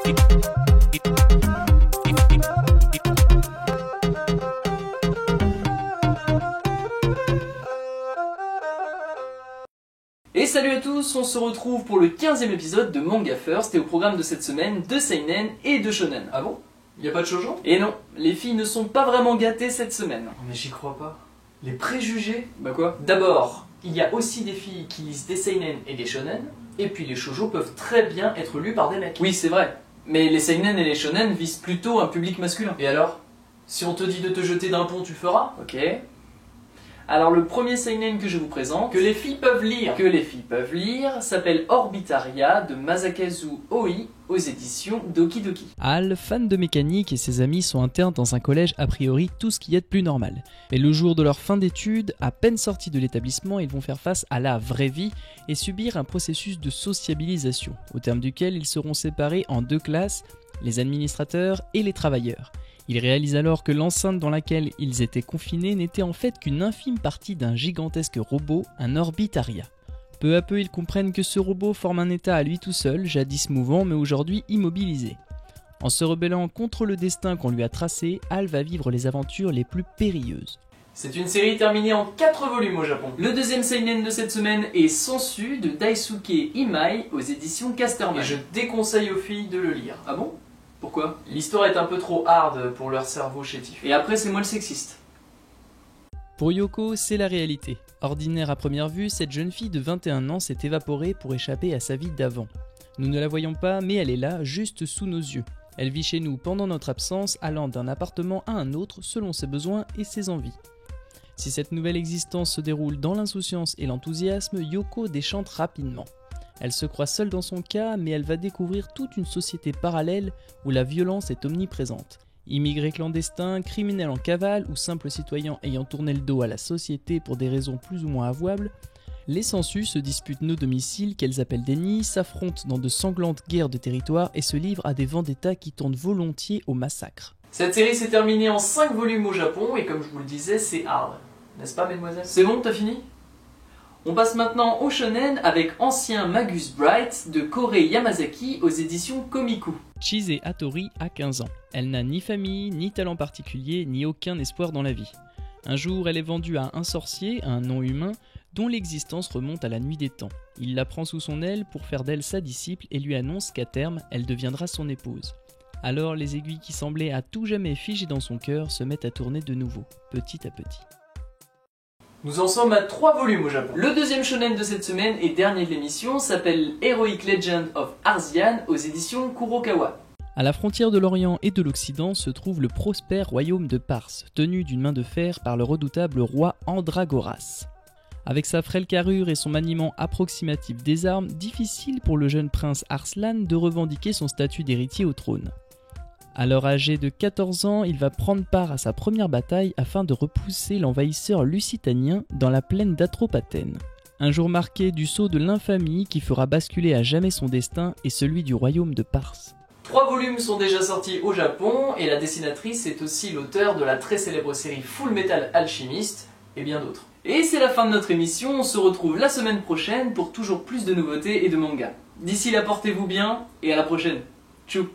Et salut à tous, on se retrouve pour le 15e épisode de Manga First et au programme de cette semaine de seinen et de shonen. Ah bon? Y'a pas de shoujo? Et non, les filles ne sont pas vraiment gâtées cette semaine. Mais j'y crois pas. Les préjugés? Bah quoi? D'abord, il y a aussi des filles qui lisent des seinen et des shonen, et puis les shoujo peuvent très bien être lus par des mecs. Oui, c'est vrai, mais les seinen et les shonen visent plutôt un public masculin. Et alors? Si on te dit de te jeter d'un pont, tu feras? Ok. Alors le premier seinen que je vous présente, Que les filles peuvent lire, s'appelle Orbitaria de Masakazu Oi aux éditions Doki Doki. Al, fan de mécanique, et ses amis sont internes dans un collège a priori tout ce qu'il y a de plus normal. Mais le jour de leur fin d'études, à peine sortis de l'établissement, ils vont faire face à la vraie vie et subir un processus de sociabilisation, au terme duquel ils seront séparés en deux classes, les administrateurs et les travailleurs. Ils réalisent alors que l'enceinte dans laquelle ils étaient confinés n'était en fait qu'une infime partie d'un gigantesque robot, un Orbitaria. Peu à peu, ils comprennent que ce robot forme un état à lui tout seul, jadis mouvant mais aujourd'hui immobilisé. En se rebellant contre le destin qu'on lui a tracé, Al va vivre les aventures les plus périlleuses. C'est une série terminée en 4 volumes au Japon. Le deuxième seinen de cette semaine est Sensu de Daisuke Imai aux éditions Casterman. et je déconseille aux filles de le lire. Ah bon? Pourquoi? L'histoire est un peu trop hard pour leur cerveau chétif. Et après c'est moi le sexiste. Pour Yoko, c'est la réalité. Ordinaire à première vue, cette jeune fille de 21 ans s'est évaporée pour échapper à sa vie d'avant. Nous ne la voyons pas, mais elle est là, juste sous nos yeux. Elle vit chez nous pendant notre absence, allant d'un appartement à un autre selon ses besoins et ses envies. Si cette nouvelle existence se déroule dans l'insouciance et l'enthousiasme, Yoko déchante rapidement. Elle se croit seule dans son cas, mais elle va découvrir toute une société parallèle où la violence est omniprésente. Immigrés clandestins, criminels en cavale ou simples citoyens ayant tourné le dos à la société pour des raisons plus ou moins avouables, les sensus se disputent nos domiciles qu'elles appellent des nids, s'affrontent dans de sanglantes guerres de territoire et se livrent à des vendettas qui tournent volontiers au massacre. Cette série s'est terminée en 5 volumes au Japon et comme je vous le disais, c'est hard. N'est-ce pas, mesdemoiselles? C'est bon, t'as fini? On passe maintenant au shonen avec Ancien Magus Bright de Kore Yamazaki aux éditions Komiku. Chise Hattori a 15 ans. Elle n'a ni famille, ni talent particulier, ni aucun espoir dans la vie. Un jour, elle est vendue à un sorcier, un non-humain, dont l'existence remonte à la nuit des temps. Il la prend sous son aile pour faire d'elle sa disciple et lui annonce qu'à terme, elle deviendra son épouse. Alors, les aiguilles qui semblaient à tout jamais figées dans son cœur se mettent à tourner de nouveau, petit à petit. Nous en sommes à 3 volumes au Japon. Le deuxième shonen de cette semaine et dernier de l'émission s'appelle Heroic Legend of Arzian aux éditions Kurokawa. À la frontière de l'Orient et de l'Occident se trouve le prospère royaume de Pars, tenu d'une main de fer par le redoutable roi Andragoras. Avec sa frêle carrure et son maniement approximatif des armes, difficile pour le jeune prince Arslan de revendiquer son statut d'héritier au trône. Alors âgé de 14 ans, il va prendre part à sa première bataille afin de repousser l'envahisseur lusitanien dans la plaine d'Atropatène. Un jour marqué du sceau de l'infamie qui fera basculer à jamais son destin et celui du royaume de Pars. 3 volumes sont déjà sortis au Japon et la dessinatrice est aussi l'auteur de la très célèbre série Full Metal Alchemist et bien d'autres. Et c'est la fin de notre émission, on se retrouve la semaine prochaine pour toujours plus de nouveautés et de mangas. D'ici là, portez-vous bien et à la prochaine. Tchou.